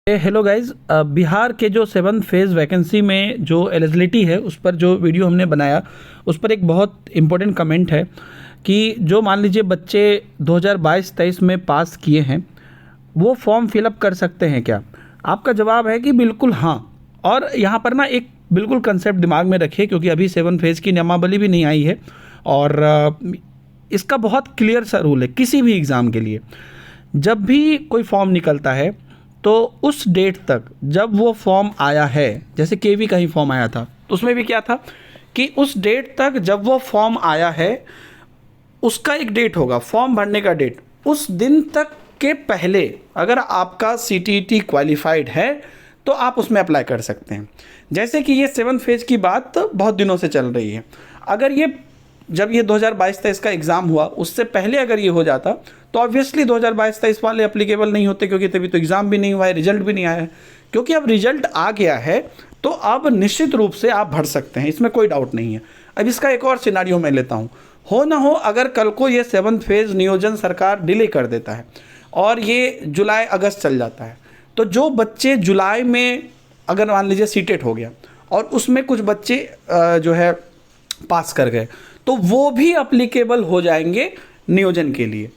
Hello guys, Bihar के जो 7th phase vacancy में जो एलिजिबिलिटी है उस पर जो वीडियो हमने बनाया उस पर एक बहुत इम्पोर्टेंट कमेंट है कि जो मान लीजिए बच्चे 2022-23 में पास किए हैं वो फॉर्म फिलअप कर सकते हैं क्या। आपका जवाब है कि बिल्कुल हाँ। और यहाँ पर ना एक बिल्कुल कंसेप्ट दिमाग में रखिए, क्योंकि अभी 7 फेज़ की नियमावली भी नहीं आई है और इसका बहुत क्लियर सा रूल है किसी भी एग्ज़ाम के लिए। जब भी कोई फॉर्म निकलता है तो उस डेट तक जब वो फॉर्म आया है, जैसे केवी का ही फॉर्म आया था तो उसमें भी क्या था कि उस डेट तक जब वो फॉर्म आया है उसका एक डेट होगा फॉर्म भरने का डेट, उस दिन तक के पहले अगर आपका सीटीईटी क्वालिफाइड है तो आप उसमें अप्लाई कर सकते हैं। जैसे कि ये 7 फेज़ की बात बहुत दिनों से चल रही है, अगर ये जब ये 2022-23 का एग्ज़ाम हुआ उससे पहले अगर ये हो जाता तो ऑब्वियसली 2022-23 वाले एप्लीकेबल नहीं होते, क्योंकि तभी तो एग्ज़ाम भी नहीं हुआ है, रिजल्ट भी नहीं आया है। क्योंकि अब रिजल्ट आ गया है तो अब निश्चित रूप से आप भर सकते हैं, इसमें कोई डाउट नहीं है। अब इसका एक और सिनारियो मैं लेता हूँ, हो ना हो अगर कल को ये 7th फेज़ नियोजन सरकार डिले कर देता है और ये जुलाई अगस्त चल जाता है, तो जो बच्चे जुलाई में अगर मान लीजिए सीटेट हो गया और उसमें कुछ बच्चे जो है पास कर गए तो वो भी अप्लीकेबल हो जाएंगे नियोजन के लिए।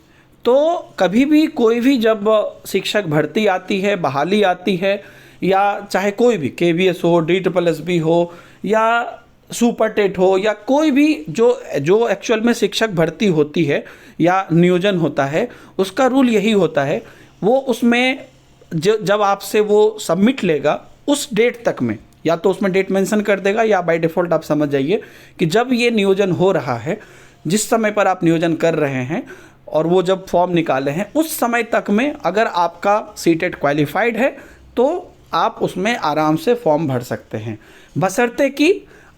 तो कभी भी कोई भी जब शिक्षक भर्ती आती है, बहाली आती है, या चाहे कोई भी KVS हो, DSSB हो या सुपर टेट हो या कोई भी जो एक्चुअल में शिक्षक भर्ती होती है या नियोजन होता है, उसका रूल यही होता है, वो उसमें जब आपसे वो सबमिट लेगा उस डेट तक में या तो उसमें डेट मेंशन कर देगा या बाय डिफ़ॉल्ट आप समझ जाइए कि जब ये नियोजन हो रहा है, जिस समय पर आप नियोजन कर रहे हैं और वो जब फॉर्म निकाले हैं उस समय तक में अगर आपका सीटेट क्वालिफाइड है तो आप उसमें आराम से फॉर्म भर सकते हैं, बशर्ते कि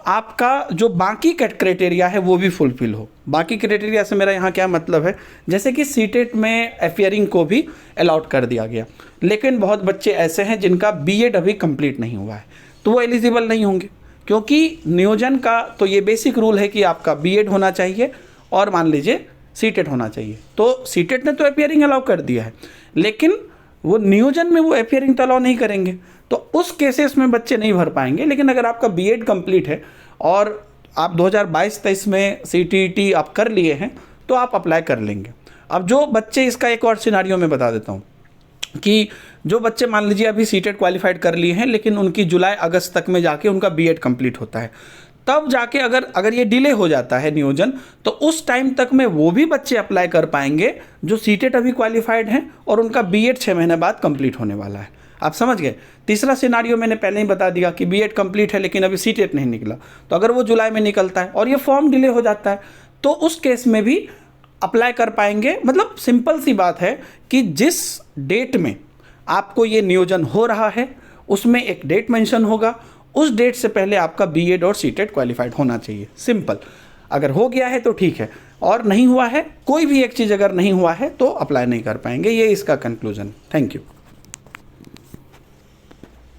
आपका जो बाकी क्राइटेरिया है वो भी फुलफिल हो। बाकी क्राइटेरिया से मेरा यहाँ क्या मतलब है, जैसे कि सीटेट में अफेयरिंग को भी अलाउड कर दिया गया, लेकिन बहुत बच्चे ऐसे हैं जिनका बीएड अभी कंप्लीट नहीं हुआ है तो वो एलिजिबल नहीं होंगे, क्योंकि नियोजन का तो ये बेसिक रूल है कि आपका बीएड होना चाहिए और मान लीजिए सीटेट होना चाहिए। तो सीटेट ने तो अपियरिंग अलाउ कर दिया है, लेकिन वो नियोजन में वो अपियरिंग तो अलाउ नहीं करेंगे, तो उस केसेस में बच्चे नहीं भर पाएंगे। लेकिन अगर आपका बीएड कंप्लीट है और आप 2022-23 में सीटीईटी आप कर लिए हैं तो आप अप्लाई कर लेंगे। अब जो बच्चे, इसका एक और सिनारियो मैं बता देता हूँ कि जो बच्चे मान लीजिए अभी सीटेट क्वालिफाइड कर लिए हैं लेकिन उनकी जुलाई अगस्त तक में जाके उनका बीएड कंप्लीट होता है, तब जाके अगर ये डिले हो जाता है नियोजन तो उस टाइम तक में वो भी बच्चे अप्लाई कर पाएंगे जो सीटेट अभी क्वालिफाइड हैं और उनका बीएड 6 महीने बाद कंप्लीट होने वाला है। आप समझ गए। तीसरा सिनारियो मैंने पहले ही बता दिया कि बीएड कंप्लीट है लेकिन अभी सीटेट नहीं निकला, तो अगर वो जुलाई में निकलता है और ये फॉर्म डिले हो जाता है तो उस केस में भी अप्लाई कर पाएंगे। मतलब सिंपल सी बात है कि जिस डेट में आपको ये नियोजन हो रहा है उसमें एक डेट मेंशन होगा, उस डेट से पहले आपका बीएड और सीटेट क्वालिफाइड होना चाहिए। सिंपल। अगर हो गया है तो ठीक है, और नहीं हुआ है, कोई भी एक चीज़ अगर नहीं हुआ है तो अप्लाई नहीं कर पाएंगे। ये इसका कंक्लूजन। Thank you.